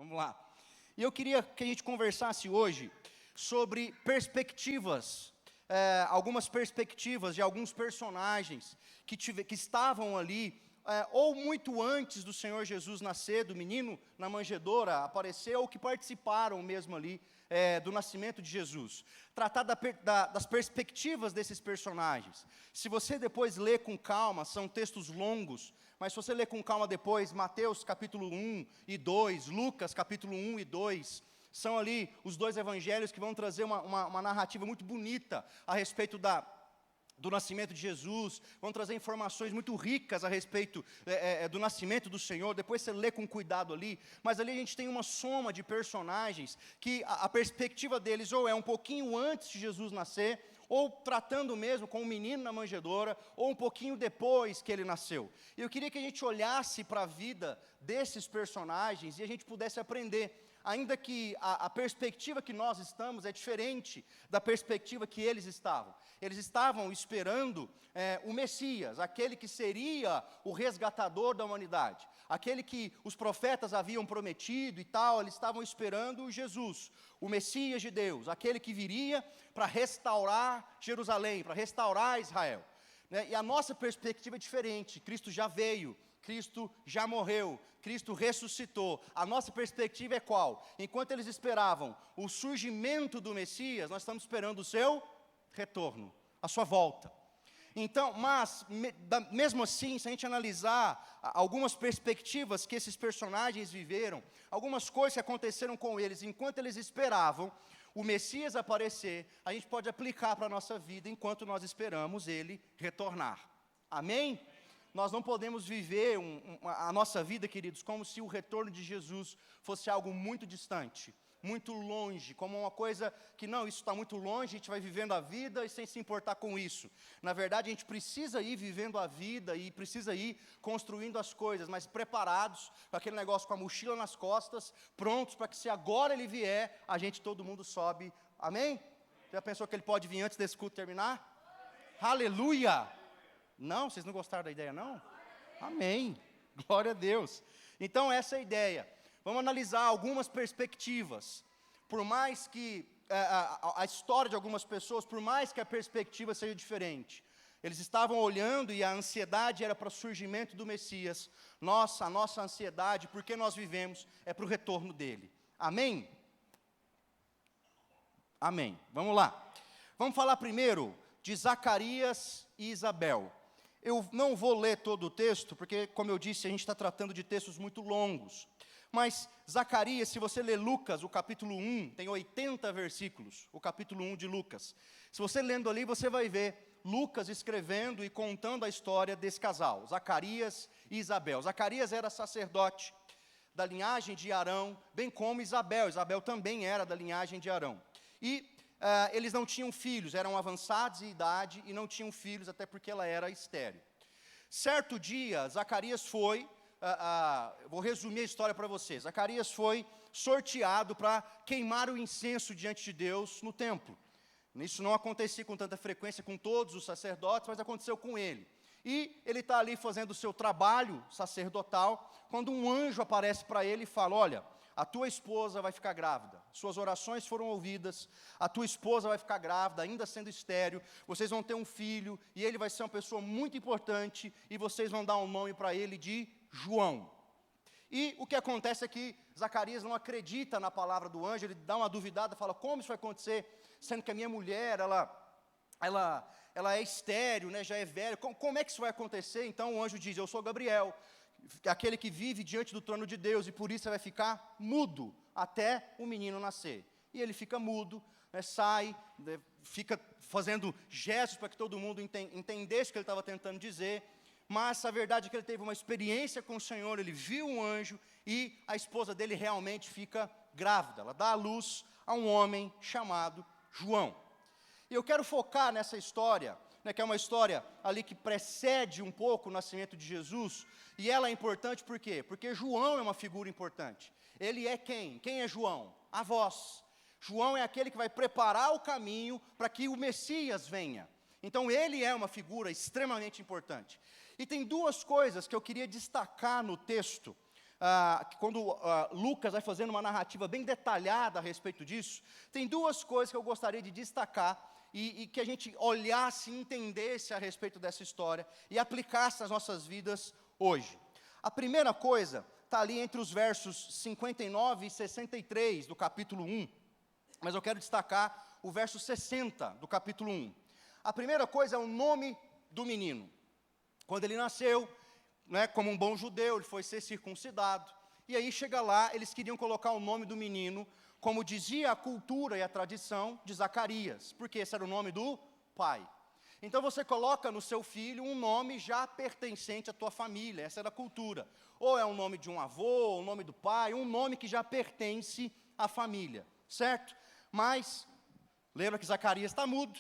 Vamos lá. E eu queria que a gente conversasse hoje sobre perspectivas, algumas perspectivas de alguns personagens que estavam ali, ou muito antes do Senhor Jesus nascer, do menino na manjedoura aparecer, ou que participaram mesmo ali do nascimento de Jesus. Tratar das perspectivas desses personagens. Se você depois ler com calma, são textos longos, mas se você ler com calma depois, Mateus capítulo 1 e 2, Lucas capítulo 1 e 2, são ali os dois evangelhos que vão trazer uma narrativa muito bonita a respeito do nascimento de Jesus, vão trazer informações muito ricas a respeito do nascimento do Senhor. Depois você lê com cuidado ali, mas ali a gente tem uma soma de personagens que a perspectiva deles ou é um pouquinho antes de Jesus nascer, ou tratando mesmo com o menino na manjedoura, ou um pouquinho depois que ele nasceu. E eu queria que a gente olhasse para a vida desses personagens e a gente pudesse aprender, ainda que a perspectiva que nós estamos é diferente da perspectiva que eles estavam. Eles estavam esperando o Messias, aquele que seria o resgatador da humanidade, aquele que os profetas haviam prometido e tal. Eles estavam esperando Jesus, o Messias de Deus, aquele que viria para restaurar Jerusalém, para restaurar Israel. E a nossa perspectiva é diferente. Cristo já veio, Cristo já morreu, Cristo ressuscitou. A nossa perspectiva é qual? Enquanto eles esperavam o surgimento do Messias, nós estamos esperando o seu retorno, a sua volta. Então, mas, mesmo assim, se a gente analisar algumas perspectivas que esses personagens viveram, algumas coisas que aconteceram com eles enquanto eles esperavam o Messias aparecer, a gente pode aplicar para a nossa vida enquanto nós esperamos ele retornar. Amém? Nós não podemos viver a nossa vida, queridos, como se o retorno de Jesus fosse algo muito distante, muito longe, como uma coisa que não, isso está muito longe, a gente vai vivendo a vida e sem se importar com isso. Na verdade, a gente precisa ir vivendo a vida e precisa ir construindo as coisas, mas preparados, com aquele negócio com a mochila nas costas, prontos para que se agora ele vier, a gente, todo mundo sobe. Amém? Já pensou que ele pode vir antes desse culto terminar? Aleluia! Não? Vocês não gostaram da ideia, não? Amém. Glória a Deus. Então, essa é a ideia. Vamos analisar algumas perspectivas. Por mais que a história de algumas pessoas, por mais que a perspectiva seja diferente, eles estavam olhando e a ansiedade era para o surgimento do Messias. A nossa ansiedade, porque nós vivemos, é para o retorno dele. Amém? Amém. Vamos lá. Vamos falar primeiro de Zacarias e Isabel. Eu não vou ler todo o texto, porque, como eu disse, a gente está tratando de textos muito longos. Mas Zacarias, se você ler Lucas, o capítulo 1, tem 80 versículos, o capítulo 1 de Lucas. Se você lendo ali, você vai ver Lucas escrevendo e contando a história desse casal, Zacarias e Isabel. Zacarias era sacerdote da linhagem de Arão, bem como Isabel. Isabel também era da linhagem de Arão. E eles não tinham filhos, eram avançados em idade e não tinham filhos, até porque ela era estéril. Certo dia, Zacarias foi, vou resumir a história para vocês. Zacarias foi sorteado para queimar o incenso diante de Deus no templo. Isso não acontecia com tanta frequência com todos os sacerdotes, mas aconteceu com ele. E ele está ali fazendo o seu trabalho sacerdotal, quando um anjo aparece para ele e fala: olha, a tua esposa vai ficar grávida, suas orações foram ouvidas, a tua esposa vai ficar grávida, ainda sendo estéril, vocês vão ter um filho, e ele vai ser uma pessoa muito importante, e vocês vão dar um nome para ele de João. E o que acontece é que Zacarias não acredita na palavra do anjo, ele dá uma duvidada, fala: como isso vai acontecer, sendo que a minha mulher, ela é estéril, né, já é velha, como é que isso vai acontecer? Então o anjo diz: eu sou Gabriel, aquele que vive diante do trono de Deus, e por isso vai ficar mudo até o menino nascer. E ele fica mudo, sai, fica fazendo gestos para que todo mundo entendesse o que ele estava tentando dizer, mas a verdade é que ele teve uma experiência com o Senhor, ele viu um anjo, e a esposa dele realmente fica grávida, ela dá à luz a um homem chamado João. E eu quero focar nessa história, que é uma história ali que precede um pouco o nascimento de Jesus, e ela é importante por quê? Porque João é uma figura importante. Ele é quem? Quem é João? A voz. João é aquele que vai preparar o caminho para que o Messias venha. Então ele é uma figura extremamente importante. E tem duas coisas que eu queria destacar no texto, quando Lucas vai fazendo uma narrativa bem detalhada a respeito disso, tem duas coisas que eu gostaria de destacar e que a gente olhasse e entendesse a respeito dessa história e aplicasse nas nossas vidas hoje. A primeira coisa está ali entre os versos 59 e 63 do capítulo 1, mas eu quero destacar o verso 60 do capítulo 1. A primeira coisa é o nome do menino. Quando ele nasceu, né, como um bom judeu, ele foi ser circuncidado, e aí chega lá, eles queriam colocar o nome do menino, como dizia a cultura e a tradição, de Zacarias, porque esse era o nome do pai. Então você coloca no seu filho um nome já pertencente à tua família, essa era a cultura. Ou é o nome de um avô, ou o nome do pai, um nome que já pertence à família, certo? Mas, lembra que Zacarias está mudo,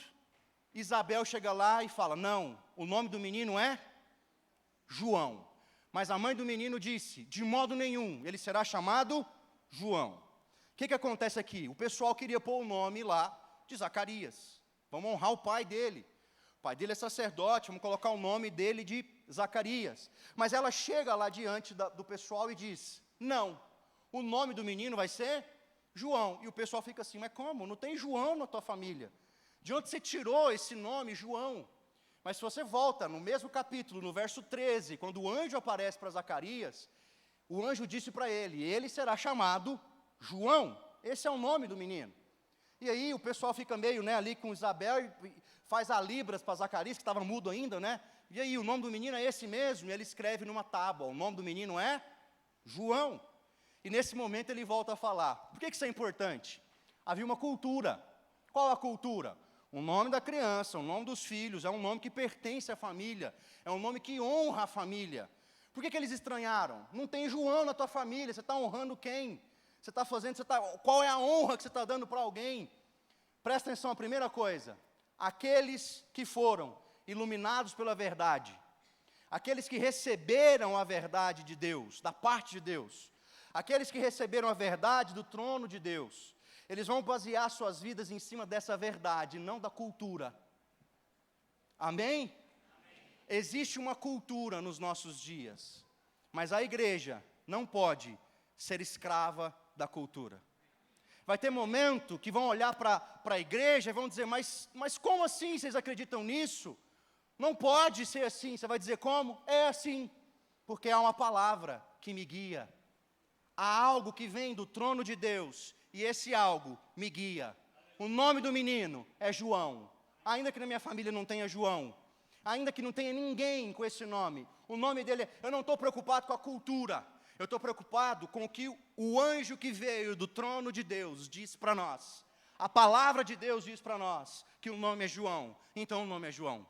Isabel chega lá e fala, não, o nome do menino é João. Mas a mãe do menino disse, de modo nenhum, ele será chamado João. O que acontece aqui? O pessoal queria pôr o nome lá de Zacarias. Vamos honrar o pai dele. O pai dele é sacerdote, vamos colocar o nome dele de Zacarias. Mas ela chega lá diante do pessoal e diz, não, o nome do menino vai ser João. E o pessoal fica assim, mas como? Não tem João na tua família. De onde você tirou esse nome, João? Mas se você volta no mesmo capítulo, no verso 13, quando o anjo aparece para Zacarias, o anjo disse para ele será chamado João. Esse é o nome do menino. E aí o pessoal fica meio, né, ali com Isabel e faz a libras para Zacarias, que estava mudo ainda, né? E aí o nome do menino é esse mesmo, e ele escreve numa tábua, o nome do menino é João. E nesse momento ele volta a falar. Por que isso é importante? Havia uma cultura. Qual a cultura? O nome da criança, o nome dos filhos, é um nome que pertence à família, é um nome que honra a família. Por que eles estranharam? Não tem João na tua família, você está honrando quem? Você está fazendo, qual é a honra que você está dando para alguém? Presta atenção, a primeira coisa, aqueles que foram iluminados pela verdade, aqueles que receberam a verdade de Deus, da parte de Deus, aqueles que receberam a verdade do trono de Deus, eles vão basear suas vidas em cima dessa verdade, não da cultura. Amém? Amém? Existe uma cultura nos nossos dias, mas a igreja não pode ser escrava da cultura. Vai ter momento que vão olhar para a igreja e vão dizer, mas como assim vocês acreditam nisso? Não pode ser assim. Você vai dizer como? É assim, porque há uma palavra que me guia. Há algo que vem do trono de Deus, e esse algo me guia. O nome do menino é João. Ainda que na minha família não tenha João, ainda que não tenha ninguém com esse nome, o nome dele, eu não estou preocupado com a cultura, eu estou preocupado com o que o anjo que veio do trono de Deus disse para nós. A palavra de Deus diz para nós que o nome é João, então o nome é João.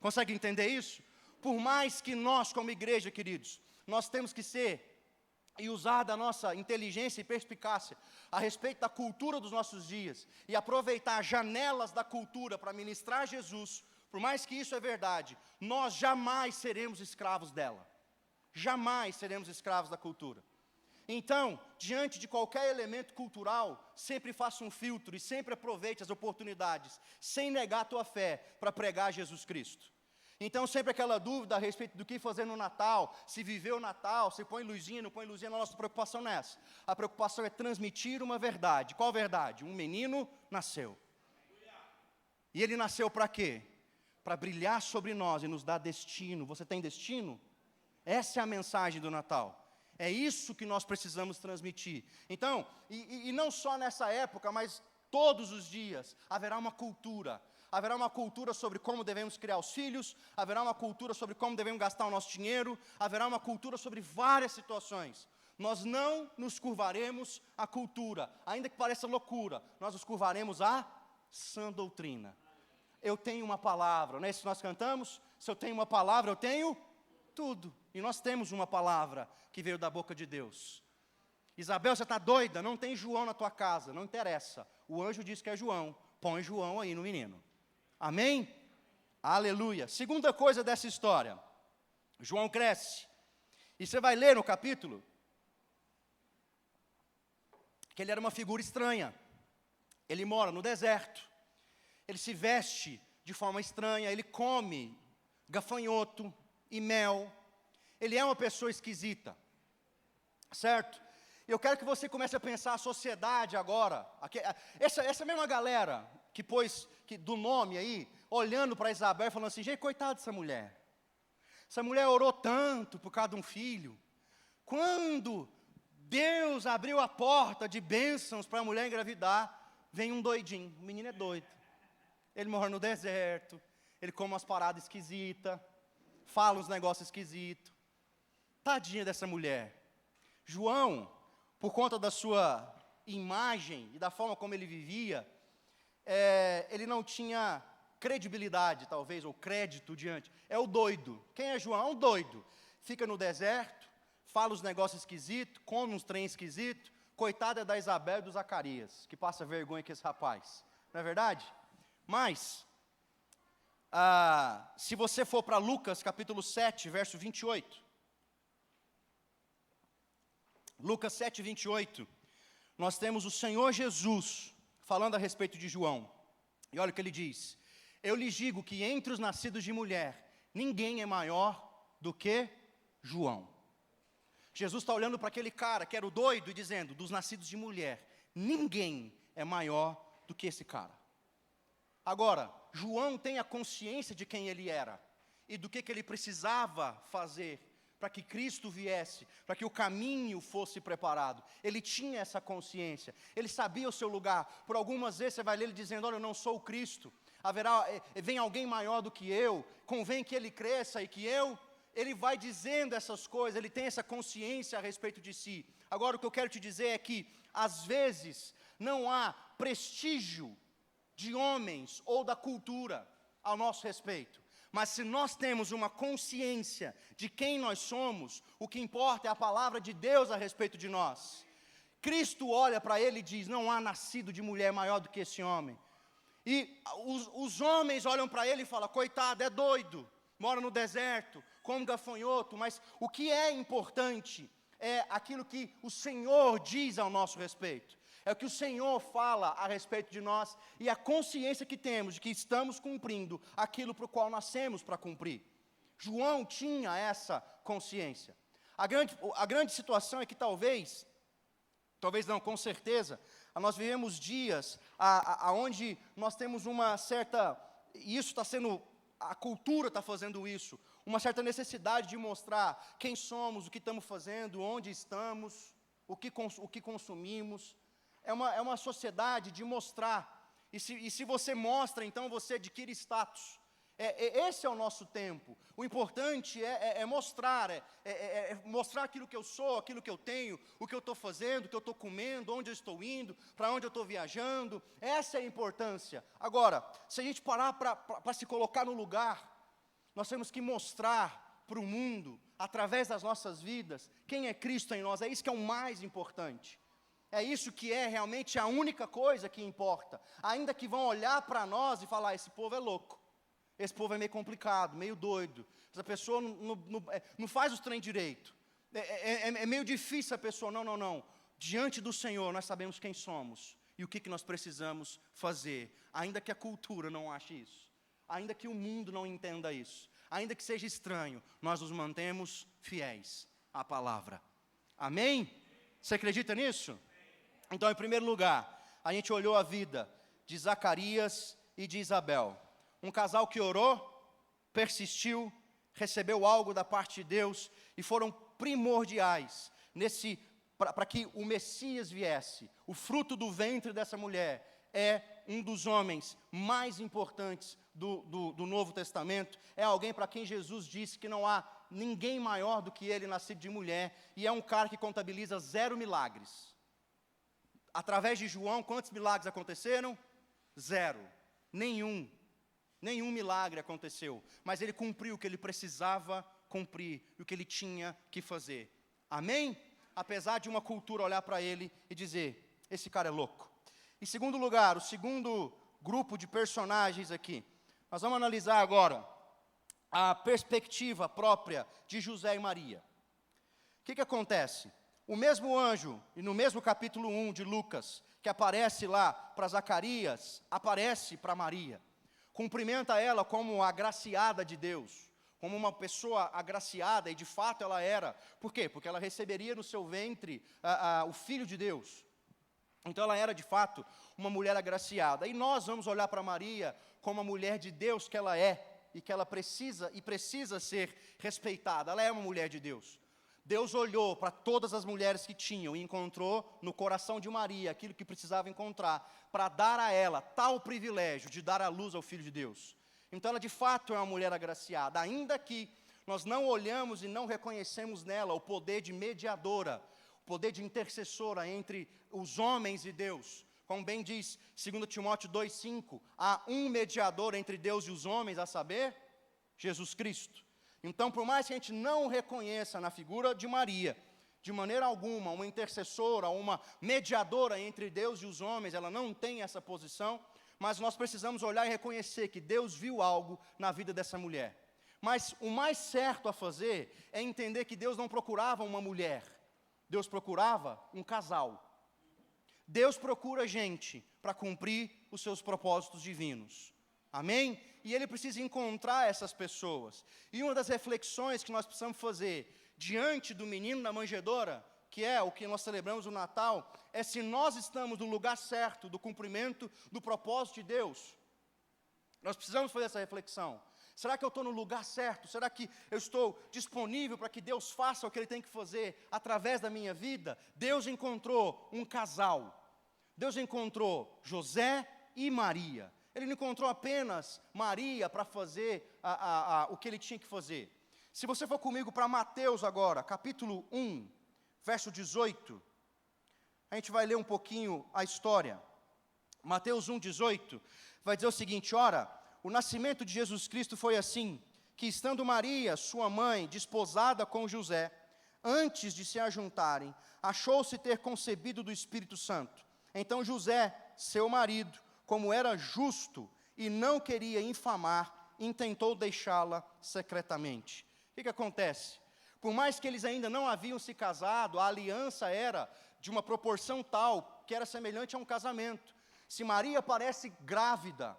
Consegue entender isso? Por mais que nós, como igreja, queridos, nós temos que ser e usar da nossa inteligência e perspicácia a respeito da cultura dos nossos dias e aproveitar janelas da cultura para ministrar Jesus, por mais que isso é verdade, nós jamais seremos escravos dela. Jamais seremos escravos da cultura. Então, diante de qualquer elemento cultural, sempre faça um filtro e sempre aproveite as oportunidades, sem negar a tua fé, para pregar Jesus Cristo. Então, sempre aquela dúvida a respeito do que fazer no Natal, se viver o Natal, se põe luzinha, não põe luzinha, a nossa preocupação não é essa. A preocupação é transmitir uma verdade. Qual verdade? Um menino nasceu. E ele nasceu para quê? Para brilhar sobre nós e nos dar destino. Você tem destino? Essa é a mensagem do Natal. É isso que nós precisamos transmitir. Então, e não só nessa época, mas todos os dias, haverá uma cultura. Haverá uma cultura sobre como devemos criar os filhos, haverá uma cultura sobre como devemos gastar o nosso dinheiro, haverá uma cultura sobre várias situações. Nós não nos curvaremos à cultura, ainda que pareça loucura, nós nos curvaremos à sã doutrina. Eu tenho uma palavra, não é isso que nós cantamos? Se eu tenho uma palavra, eu tenho tudo. E nós temos uma palavra que veio da boca de Deus. Isabel, você está doida? Não tem João na tua casa, não interessa. O anjo disse que é João, põe João aí no menino. Amém? Aleluia. Segunda coisa dessa história, João cresce, e você vai ler no capítulo, que ele era uma figura estranha, ele mora no deserto, ele se veste de forma estranha, ele come gafanhoto e mel, ele é uma pessoa esquisita. certo? Eu quero que você comece a pensar a sociedade agora, essa mesma galera que pôs do nome aí, olhando para Isabel e falando assim, gente, coitada dessa mulher. Essa mulher orou tanto por causa de um filho. Quando Deus abriu a porta de bênçãos para a mulher engravidar, vem um doidinho, o menino é doido. Ele mora no deserto, ele come umas paradas esquisitas, fala uns negócios esquisitos. Tadinha dessa mulher. João, por conta da sua imagem e da forma como ele vivia, ele não tinha credibilidade, talvez, ou crédito diante. É o doido. Quem é João? É um doido. Fica no deserto, fala os negócios esquisitos, come uns trem esquisitos. Coitada da Isabel e do Zacarias, que passa vergonha com esse rapaz. Não é verdade? Mas, se você for para Lucas, capítulo 7, verso 28. Lucas 7, 28. Nós temos o Senhor Jesus falando a respeito de João. E olha o que ele diz. Eu lhes digo que entre os nascidos de mulher, ninguém é maior do que João. Jesus está olhando para aquele cara que era o doido e dizendo, dos nascidos de mulher, ninguém é maior do que esse cara. Agora, João tem a consciência de quem ele era e do que ele precisava fazer para que Cristo viesse, para que o caminho fosse preparado. Ele tinha essa consciência, ele sabia o seu lugar. Por algumas vezes você vai ler ele dizendo, olha, eu não sou o Cristo, vem alguém maior do que eu, convém que ele cresça e que eu... Ele vai dizendo essas coisas, ele tem essa consciência a respeito de si. Agora, o que eu quero te dizer é que, às vezes, não há prestígio de homens ou da cultura ao nosso respeito. Mas se nós temos uma consciência de quem nós somos, o que importa é a palavra de Deus a respeito de nós. Cristo olha para ele e diz, não há nascido de mulher maior do que esse homem. E os homens olham para ele e falam, coitado, é doido, mora no deserto, come gafanhoto, mas o que é importante é aquilo que o Senhor diz ao nosso respeito. É o que o Senhor fala a respeito de nós e a consciência que temos de que estamos cumprindo aquilo para o qual nascemos para cumprir. João tinha essa consciência. A grande situação é que talvez não, com certeza, nós vivemos dias onde nós temos uma certa, e isso está sendo, a cultura está fazendo isso, uma certa necessidade de mostrar quem somos, o que estamos fazendo, onde estamos, o que consumimos. É uma sociedade de mostrar, e se você mostra, então você adquire status. Esse é o nosso tempo. O importante é mostrar, mostrar aquilo que eu sou, aquilo que eu tenho, o que eu estou fazendo, o que eu estou comendo, onde eu estou indo, para onde eu estou viajando. Essa é a importância. Agora, se a gente parar para se colocar no lugar, nós temos que mostrar para o mundo, através das nossas vidas, quem é Cristo em nós. É isso que é o mais importante. É isso que é realmente a única coisa que importa. Ainda que vão olhar para nós e falar, esse povo é louco. Esse povo é meio complicado, meio doido. Essa pessoa não faz os trem direito. É meio difícil a pessoa. Não. Diante do Senhor nós sabemos quem somos e o que nós precisamos fazer. Ainda que a cultura não ache isso. Ainda que o mundo não entenda isso. Ainda que seja estranho, nós nos mantemos fiéis à palavra. Amém? Você acredita nisso? Então, em primeiro lugar, a gente olhou a vida de Zacarias e de Isabel. Um casal que orou, persistiu, recebeu algo da parte de Deus e foram primordiais para que o Messias viesse. O fruto do ventre dessa mulher é um dos homens mais importantes do Novo Testamento. É alguém para quem Jesus disse que não há ninguém maior do que ele, nascido de mulher. E é um cara que contabiliza 0 milagres. Através de João, quantos milagres aconteceram? 0. Nenhum milagre aconteceu, mas ele cumpriu o que ele precisava cumprir, o que ele tinha que fazer. Amém? Apesar de uma cultura olhar para ele e dizer, esse cara é louco. Em segundo lugar, o segundo grupo de personagens aqui, nós vamos analisar agora a perspectiva própria de José e Maria. O que acontece? O mesmo anjo, e no mesmo capítulo 1 de Lucas, que aparece lá para Zacarias, aparece para Maria. Cumprimenta ela como agraciada de Deus, como uma pessoa agraciada, e de fato ela era. Por quê? Porque ela receberia no seu ventre o Filho de Deus. Então ela era de fato uma mulher agraciada. E nós vamos olhar para Maria como a mulher de Deus que ela é, e que ela precisa ser respeitada. Ela é uma mulher de Deus. Deus olhou para todas as mulheres que tinham e encontrou no coração de Maria aquilo que precisava encontrar, para dar a ela tal privilégio de dar à luz ao Filho de Deus. Então ela de fato é uma mulher agraciada, ainda que nós não olhamos e não reconhecemos nela o poder de mediadora, o poder de intercessora entre os homens e Deus. Como bem diz 2 Timóteo 2,5, há um mediador entre Deus e os homens, a saber, Jesus Cristo. Então, por mais que a gente não reconheça na figura de Maria, de maneira alguma, uma intercessora, uma mediadora entre Deus e os homens, ela não tem essa posição, mas nós precisamos olhar e reconhecer que Deus viu algo na vida dessa mulher. Mas o mais certo a fazer é entender que Deus não procurava uma mulher, Deus procurava um casal. Deus procura gente para cumprir os seus propósitos divinos. Amém? E Ele precisa encontrar essas pessoas. E uma das reflexões que nós precisamos fazer diante do menino na manjedoura, que é o que nós celebramos no Natal, é se nós estamos no lugar certo do cumprimento do propósito de Deus. Nós precisamos fazer essa reflexão. Será que eu estou no lugar certo? Será que eu estou disponível para que Deus faça o que Ele tem que fazer através da minha vida? Deus encontrou um casal. Deus encontrou José e Maria. Ele não encontrou apenas Maria para fazer o que Ele tinha que fazer. Se você for comigo para Mateus agora, capítulo 1, verso 18, a gente vai ler um pouquinho a história. Mateus 1, 18, vai dizer o seguinte: ora, o nascimento de Jesus Cristo foi assim, que estando Maria, sua mãe, desposada com José, antes de se ajuntarem, achou-se ter concebido do Espírito Santo. Então José, seu marido, como era justo e não queria infamar, intentou deixá-la secretamente. O que acontece? Por mais que eles ainda não haviam se casado, a aliança era de uma proporção tal que era semelhante a um casamento. Se Maria parece grávida,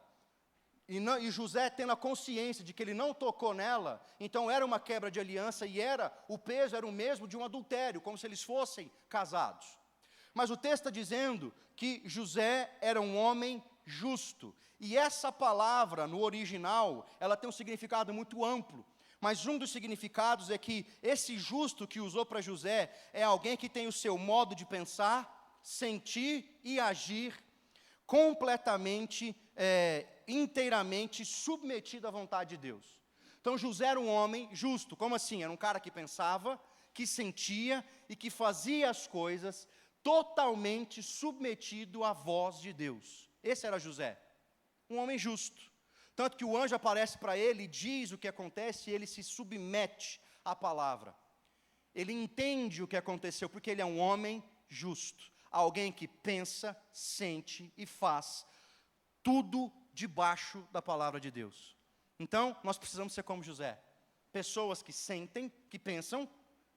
e José tendo a consciência de que ele não tocou nela, então era uma quebra de aliança e o peso era o mesmo de um adultério, como se eles fossem casados. Mas o texto está dizendo que José era um homem justo. E essa palavra, no original, ela tem um significado muito amplo. Mas um dos significados é que esse justo que usou para José é alguém que tem o seu modo de pensar, sentir e agir completamente, inteiramente submetido à vontade de Deus. Então José era um homem justo. Como assim? Era um cara que pensava, que sentia e que fazia as coisas totalmente submetido à voz de Deus. Esse era José, um homem justo. Tanto que o anjo aparece para ele e diz o que acontece e ele se submete à palavra. Ele entende o que aconteceu porque ele é um homem justo. Alguém que pensa, sente e faz tudo debaixo da palavra de Deus. Então, nós precisamos ser como José. Pessoas que sentem, que pensam,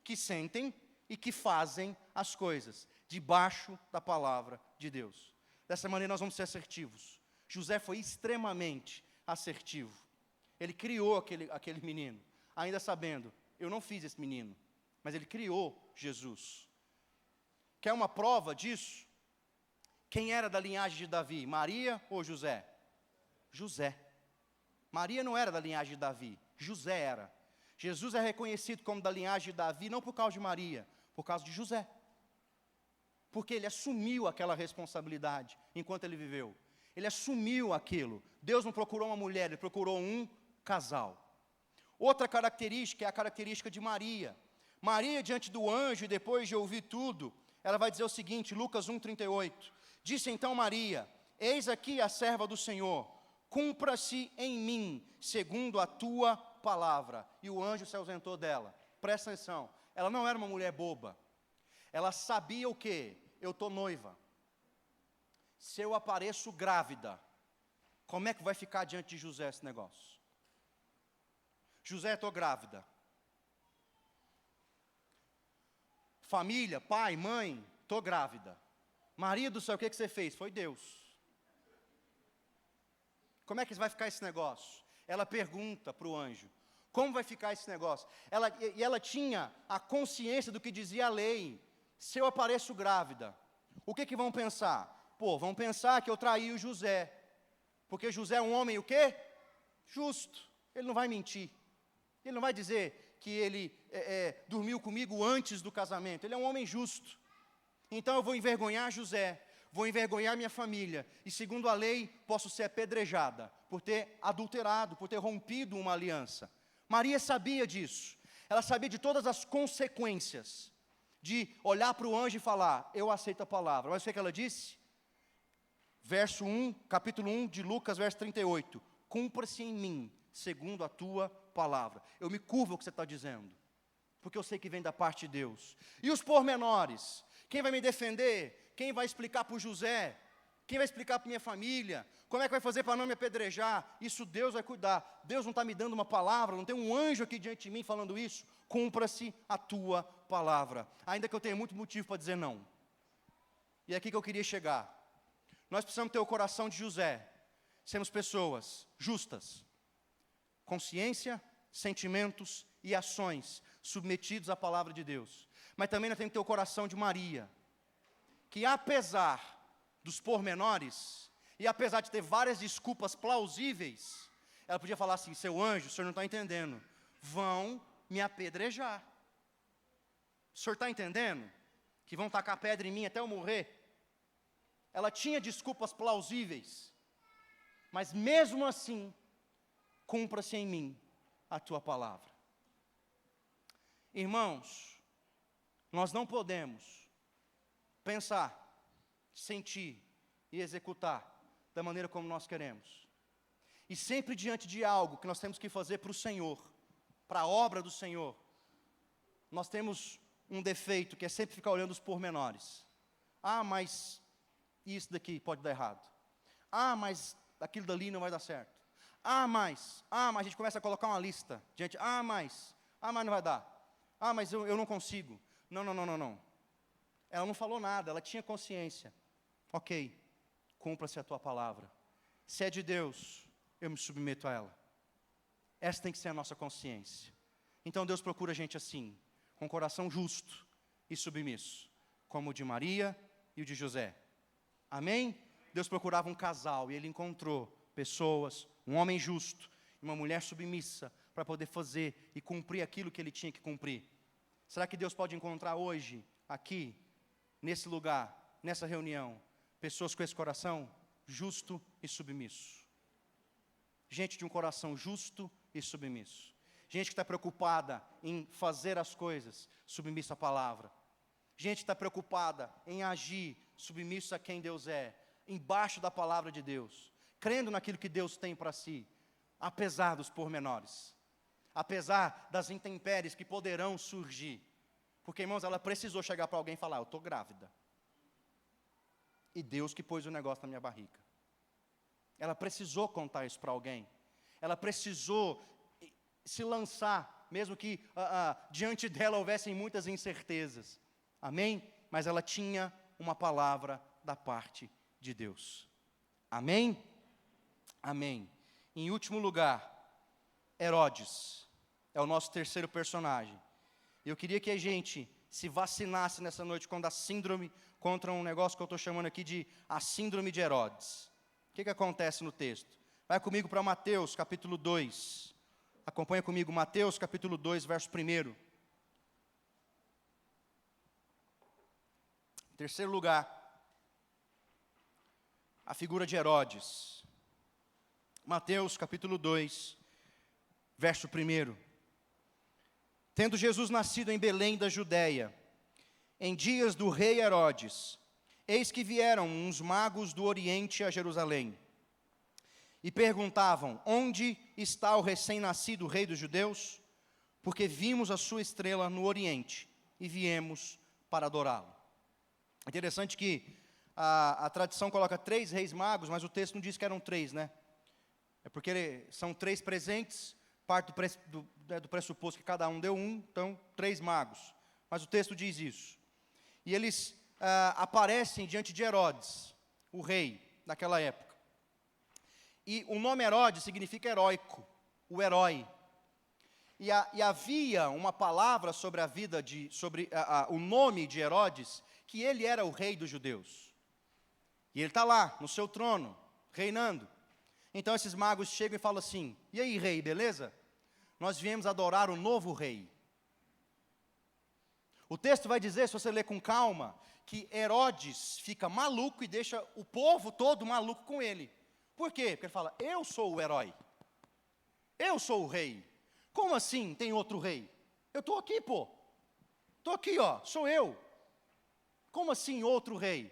que sentem e que fazem as coisas debaixo da palavra de Deus. Dessa maneira nós vamos ser assertivos. José foi extremamente assertivo. Ele criou aquele menino, ainda sabendo, eu não fiz esse menino, mas ele criou Jesus. Quer uma prova disso? Quem era da linhagem de Davi, Maria ou José? José. Maria não era da linhagem de Davi, José era. Jesus é reconhecido como da linhagem de Davi, não por causa de Maria, por causa de José. Porque ele assumiu aquela responsabilidade enquanto ele viveu. Ele assumiu aquilo. Deus não procurou uma mulher, Ele procurou um casal. Outra característica é a característica de Maria. Maria, diante do anjo, e depois de ouvir tudo, ela vai dizer o seguinte, Lucas 1,38. Disse então Maria, eis aqui a serva do Senhor, cumpra-se em mim, segundo a tua palavra. E o anjo se ausentou dela. Presta atenção, ela não era uma mulher boba. Ela sabia o quê? Eu estou noiva. Se eu apareço grávida, como é que vai ficar diante de José esse negócio? José, estou grávida. Família, pai, mãe, estou grávida. Maria do céu, o que você fez? Foi Deus. Como é que vai ficar esse negócio? Ela pergunta para o anjo, Como vai ficar esse negócio? Ela tinha a consciência do que dizia a lei. Se eu apareço grávida, o que vão pensar? Pô, vão pensar que eu traí o José. Porque José é um homem o quê? Justo. Ele não vai mentir. Ele não vai dizer que ele dormiu comigo antes do casamento. Ele é um homem justo. Então eu vou envergonhar José, vou envergonhar minha família. E segundo a lei, posso ser apedrejada por ter adulterado, por ter rompido uma aliança. Maria sabia disso. Ela sabia de todas as consequências de olhar para o anjo e falar, eu aceito a palavra. Mas o que ela disse? Verso 1, capítulo 1 de Lucas, verso 38. Cumpra-se em mim, segundo a tua palavra. Eu me curvo ao que você está dizendo, porque eu sei que vem da parte de Deus. E os pormenores? Quem vai me defender? Quem vai explicar para o José? Quem vai explicar para minha família? Como é que vai fazer para não me apedrejar? Isso Deus vai cuidar. Deus não está me dando uma palavra, não tem um anjo aqui diante de mim falando isso. Cumpra-se a tua palavra. Ainda que eu tenha muito motivo para dizer não. E é aqui que eu queria chegar. Nós precisamos ter o coração de José. Sermos pessoas justas. Consciência, sentimentos e ações submetidos à palavra de Deus. Mas também nós temos que ter o coração de Maria, que apesar dos pormenores, e apesar de ter várias desculpas plausíveis, ela podia falar assim, seu anjo, o senhor não está entendendo, vão me apedrejar. O senhor está entendendo? Que vão tacar pedra em mim até eu morrer? Ela tinha desculpas plausíveis, mas mesmo assim, cumpra-se em mim a tua palavra. Irmãos, nós não podemos pensar, sentir e executar da maneira como nós queremos. E sempre diante de algo que nós temos que fazer para o Senhor, para a obra do Senhor, nós temos um defeito que é sempre ficar olhando os pormenores. Ah, mas isso daqui pode dar errado. Ah, mas aquilo dali não vai dar certo. Mas a gente começa a colocar uma lista diante. Mas não vai dar. Mas eu não consigo. Não. Ela não falou nada, ela tinha consciência. Ok, cumpra-se a tua palavra. Se é de Deus, eu me submeto a ela. Essa tem que ser a nossa consciência. Então Deus procura a gente assim, com coração justo e submisso, como o de Maria e o de José. Amém? Deus procurava um casal e Ele encontrou pessoas, um homem justo e uma mulher submissa, para poder fazer e cumprir aquilo que Ele tinha que cumprir. Será que Deus pode encontrar hoje, aqui, nesse lugar, nessa reunião, pessoas com esse coração justo e submisso? Gente de um coração justo e submisso. Gente que está preocupada em fazer as coisas submissa à palavra. Gente que está preocupada em agir submisso a quem Deus é, embaixo da palavra de Deus, crendo naquilo que Deus tem para si, apesar dos pormenores, apesar das intempéries que poderão surgir. Porque, irmãos, ela precisou chegar para alguém e falar, eu estou grávida. E Deus que pôs o negócio na minha barriga. Ela precisou contar isso para alguém. Ela precisou se lançar, mesmo que diante dela houvessem muitas incertezas. Amém? Mas ela tinha uma palavra da parte de Deus. Amém? Amém. Em último lugar, Herodes é o nosso terceiro personagem. Eu queria que a gente se vacinasse nessa noite contra um negócio que eu estou chamando aqui de a síndrome de Herodes. O que acontece no texto? Vai comigo para Mateus, capítulo 2. Acompanha comigo Mateus, capítulo 2, verso 1. Em terceiro lugar, a figura de Herodes. Mateus, capítulo 2, verso 1. Tendo Jesus nascido em Belém da Judéia, em dias do rei Herodes, eis que vieram uns magos do Oriente a Jerusalém, e perguntavam, onde está o recém-nascido rei dos judeus? Porque vimos a sua estrela no Oriente, e viemos para adorá-lo. É interessante que a tradição coloca 3 reis magos, mas o texto não diz que eram 3, né? É porque são 3 presentes, parte do pressuposto que cada um deu um, então 3 magos. Mas o texto diz isso. E eles aparecem diante de Herodes, o rei daquela época. E o nome Herodes significa heróico, o herói. e havia uma palavra sobre a vida sobre o nome de Herodes, que ele era o rei dos judeus. E ele está lá, no seu trono, reinando. Então esses magos chegam e falam assim: e aí, rei, beleza? Nós viemos adorar o novo rei. O texto vai dizer, se você ler com calma, que Herodes fica maluco e deixa o povo todo maluco com ele. Por quê? Porque ele fala: eu sou o herói. Eu sou o rei. Como assim tem outro rei? Eu estou aqui, pô. Estou aqui, ó, sou eu. Como assim outro rei?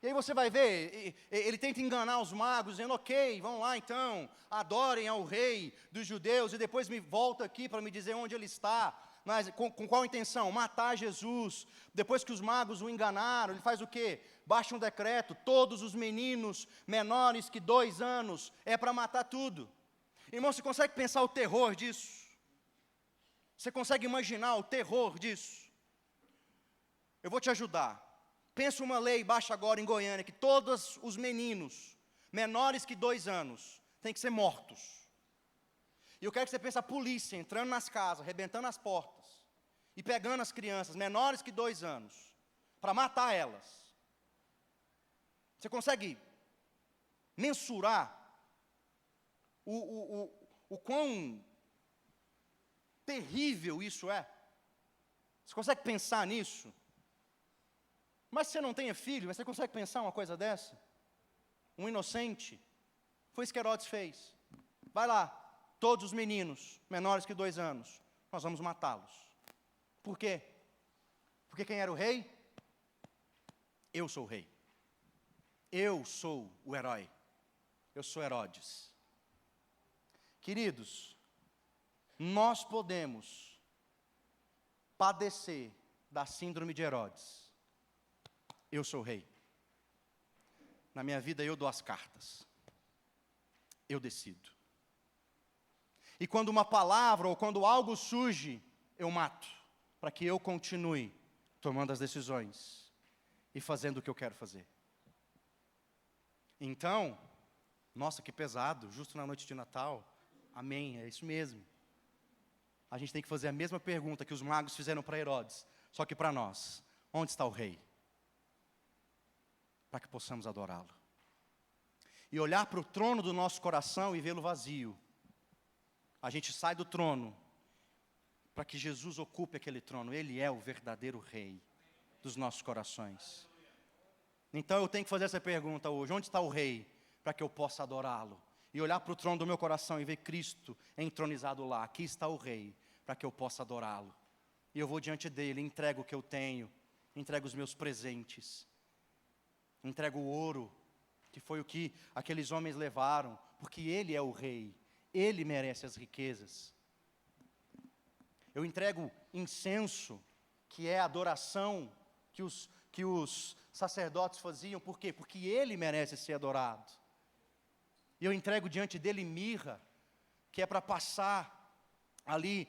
E aí você vai ver, ele tenta enganar os magos, dizendo: ok, vão lá então, adorem ao rei dos judeus, e depois me volta aqui para me dizer onde ele está. Mas com qual intenção? Matar Jesus. Depois que os magos o enganaram, ele faz o quê? Baixa um decreto: todos os meninos menores que 2 anos, é para matar tudo. Irmão, você consegue pensar o terror disso? Você consegue imaginar o terror disso? Eu vou te ajudar. Pensa uma lei, baixa agora em Goiânia, que todos os meninos menores que 2 anos têm que ser mortos. E eu quero que você pense a polícia entrando nas casas, arrebentando as portas, e pegando as crianças menores que 2 anos, para matar elas. Você consegue mensurar o quão terrível isso é? Você consegue pensar nisso? Mas se você não tenha filho, mas você consegue pensar uma coisa dessa? Um inocente. Foi isso que Herodes fez. Vai lá, todos os meninos menores que 2 anos, nós vamos matá-los. Por quê? Porque quem era o rei? Eu sou o rei. Eu sou o herói. Eu sou Herodes. Queridos, nós podemos padecer da síndrome de Herodes. Eu sou o rei. Na minha vida eu dou as cartas. Eu decido. E quando uma palavra ou quando algo surge, eu mato, para que eu continue tomando as decisões e fazendo o que eu quero fazer. Então, nossa, que pesado, justo na noite de Natal. Amém, é isso mesmo. A gente tem que fazer a mesma pergunta que os magos fizeram para Herodes, só que para nós: onde está o rei? Para que possamos adorá-lo. E olhar para o trono do nosso coração e vê-lo vazio. A gente sai do trono para que Jesus ocupe aquele trono. Ele é o verdadeiro rei dos nossos corações. Então eu tenho que fazer essa pergunta hoje: onde está o rei? Para que eu possa adorá-lo. E olhar para o trono do meu coração e ver Cristo entronizado lá. Aqui está o rei, para que eu possa adorá-lo. E eu vou diante dele, entrego o que eu tenho, entrego os meus presentes, entrego o ouro, que foi o que aqueles homens levaram, porque ele é o rei, ele merece as riquezas. Eu entrego incenso, que é a adoração que os sacerdotes faziam. Por quê? Porque ele merece ser adorado. E eu entrego diante dele mirra, que é para passar ali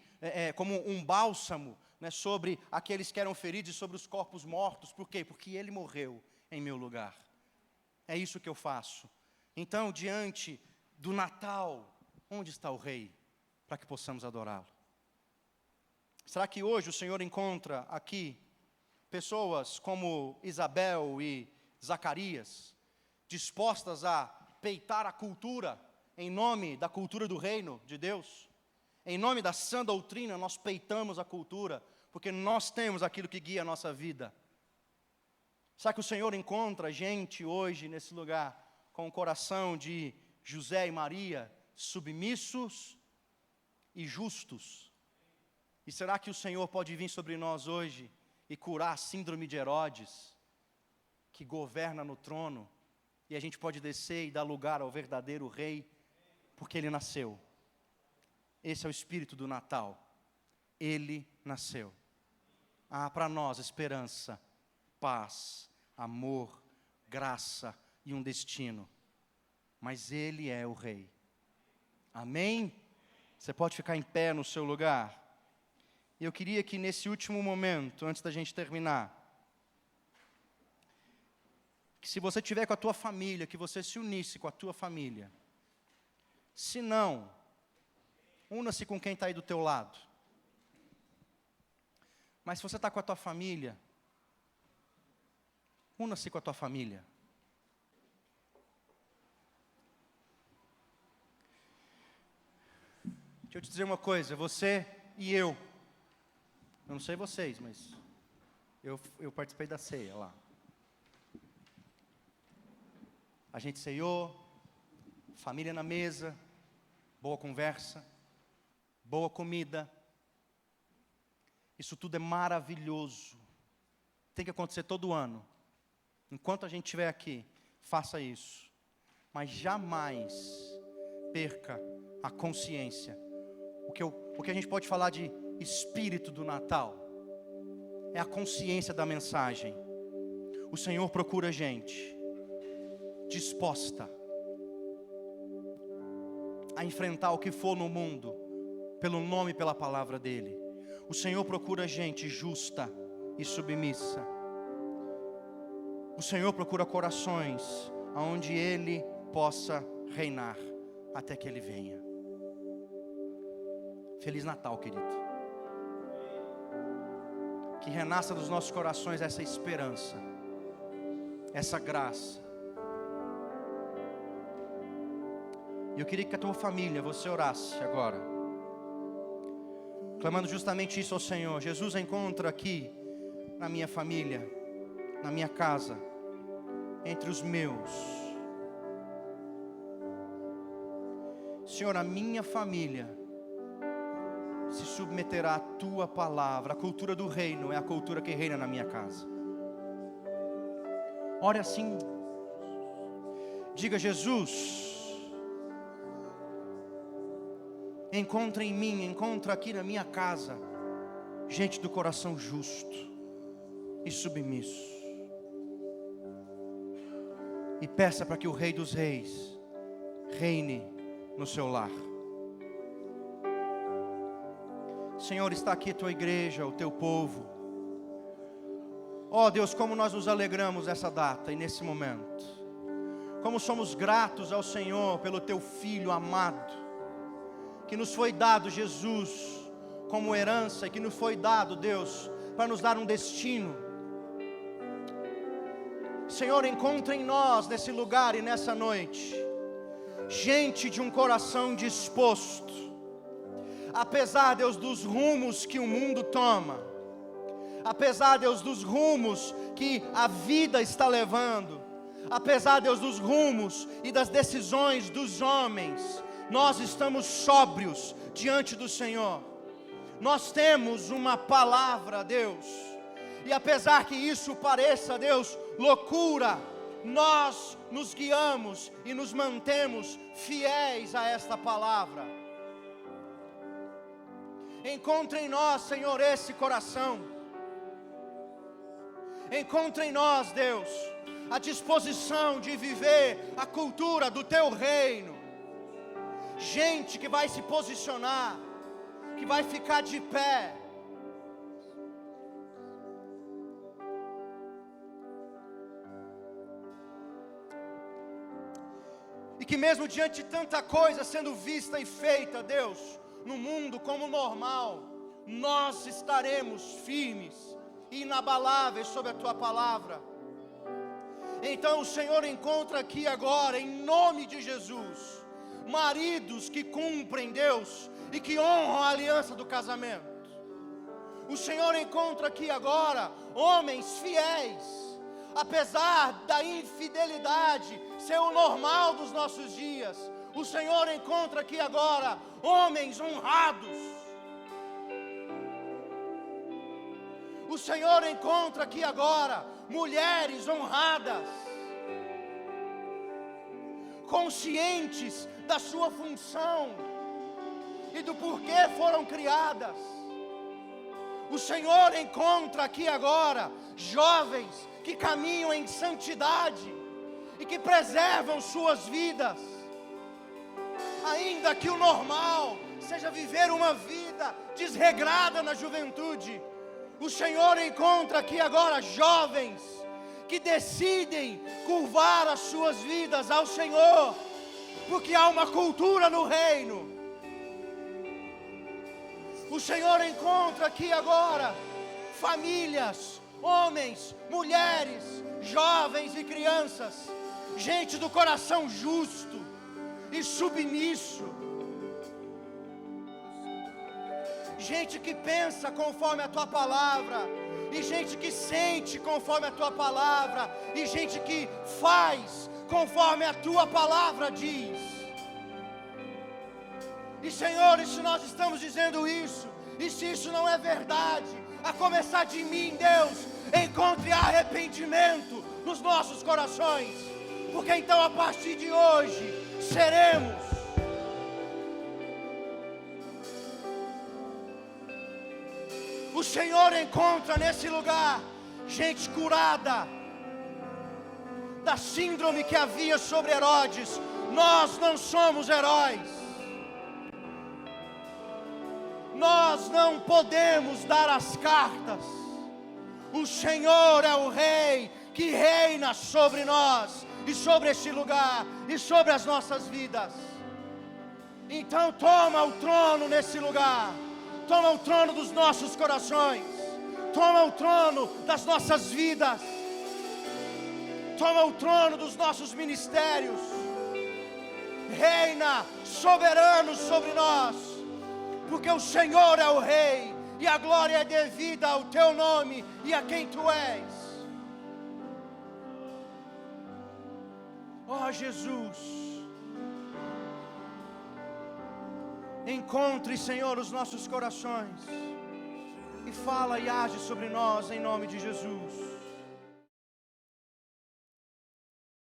como um bálsamo, né, sobre aqueles que eram feridos e sobre os corpos mortos. Por quê? Porque ele morreu em meu lugar. É isso que eu faço. Então, diante do Natal, onde está o rei? Para que possamos adorá-lo. Será que hoje o Senhor encontra aqui pessoas como Isabel e Zacarias, dispostas a peitar a cultura, em nome da cultura do reino de Deus? Em nome da sã doutrina, nós peitamos a cultura, porque nós temos aquilo que guia a nossa vida. Será que o Senhor encontra gente hoje nesse lugar, com o coração de José e Maria, submissos e justos? E será que o Senhor pode vir sobre nós hoje e curar a síndrome de Herodes, que governa no trono, e a gente pode descer e dar lugar ao verdadeiro rei, porque ele nasceu? Esse é o espírito do Natal. Ele nasceu. Há para nós esperança, paz, amor, graça e um destino. Mas ele é o rei. Amém? Você pode ficar em pé no seu lugar. E eu queria que nesse último momento, antes da gente terminar, que se você estiver com a tua família, que você se unisse com a tua família. Se não, una-se com quem está aí do teu lado. Mas se você está com a tua família, una-se com a tua família. Deixa eu te dizer uma coisa, você e eu não sei vocês, mas eu participei da ceia lá. A gente ceiou, família na mesa, boa conversa, boa comida. Isso tudo é maravilhoso. Tem que acontecer todo ano. Enquanto a gente estiver aqui, faça isso. Mas jamais perca a consciência. O que a gente pode falar de espírito do Natal é a consciência da mensagem. O Senhor procura gente disposta a enfrentar o que for no mundo, pelo nome e pela palavra dEle. O Senhor procura gente justa e submissa. O Senhor procura corações onde Ele possa reinar até que Ele venha. Feliz Natal, querido. Que renasça dos nossos corações essa esperança, essa graça. E eu queria que a tua família, você orasse agora, clamando justamente isso ao Senhor. Jesus, encontra aqui na minha família, na minha casa, entre os meus. Senhor, a minha família se submeterá à tua palavra. A cultura do reino é a cultura que reina na minha casa. Ore assim. Diga: Jesus, encontra em mim, encontra aqui na minha casa gente do coração justo e submisso. E peça para que o Rei dos Reis reine no seu lar. Senhor, está aqui a tua igreja, o teu povo. Ó Deus, como nós nos alegramos nessa data e nesse momento. Como somos gratos ao Senhor pelo teu Filho amado, que nos foi dado, Jesus, como herança, e que nos foi dado, Deus, para nos dar um destino. Senhor, encontra em nós, nesse lugar e nessa noite, gente de um coração disposto, apesar, Deus, dos rumos que o mundo toma, apesar, Deus, dos rumos que a vida está levando, apesar, Deus, dos rumos e das decisões dos homens, nós estamos sóbrios diante do Senhor. Nós temos uma palavra, Deus, e apesar que isso pareça, Deus, loucura, nós nos guiamos e nos mantemos fiéis a esta palavra. Encontre em nós, Senhor, esse coração. Encontre em nós, Deus, a disposição de viver a cultura do teu reino. Gente que vai se posicionar, que vai ficar de pé. E que mesmo diante de tanta coisa sendo vista e feita, Deus, no mundo como normal, nós estaremos firmes e inabaláveis sobre a tua palavra. Então o Senhor encontra aqui agora, em nome de Jesus, maridos que cumprem, Deus, e que honram a aliança do casamento. O Senhor encontra aqui agora homens fiéis, apesar da infidelidade ser o normal dos nossos dias. O Senhor encontra aqui agora homens honrados. O Senhor encontra aqui agora mulheres honradas, conscientes da sua função e do porquê foram criadas. O Senhor encontra aqui agora jovens que caminham em santidade e que preservam suas vidas, ainda que o normal seja viver uma vida desregrada na juventude. O Senhor encontra aqui agora jovens que decidem curvar as suas vidas ao Senhor, porque há uma cultura no reino O Senhor encontra aqui agora famílias, homens, mulheres, jovens e crianças, gente do coração justo e submisso, gente que pensa conforme a tua palavra, e gente que sente conforme a tua palavra, e gente que faz conforme a tua palavra diz. E Senhor, e se nós estamos dizendo isso, e se isso não é verdade, a começar de mim, Deus, encontre arrependimento nos nossos corações, porque então a partir de hoje seremos o Senhor encontra nesse lugar gente curada da síndrome que havia sobre Herodes. Nós não somos heróis, nós não podemos dar as cartas. O Senhor é o Rei que reina sobre nós e sobre este lugar e sobre as nossas vidas. Então toma o trono nesse lugar, toma o trono dos nossos corações, toma o trono das nossas vidas, toma o trono dos nossos ministérios. Reina soberano sobre nós, porque o Senhor é o Rei, e a glória é devida ao teu nome e a quem tu és. Ó Jesus, encontre, Senhor, os nossos corações e fala e age sobre nós em nome de Jesus.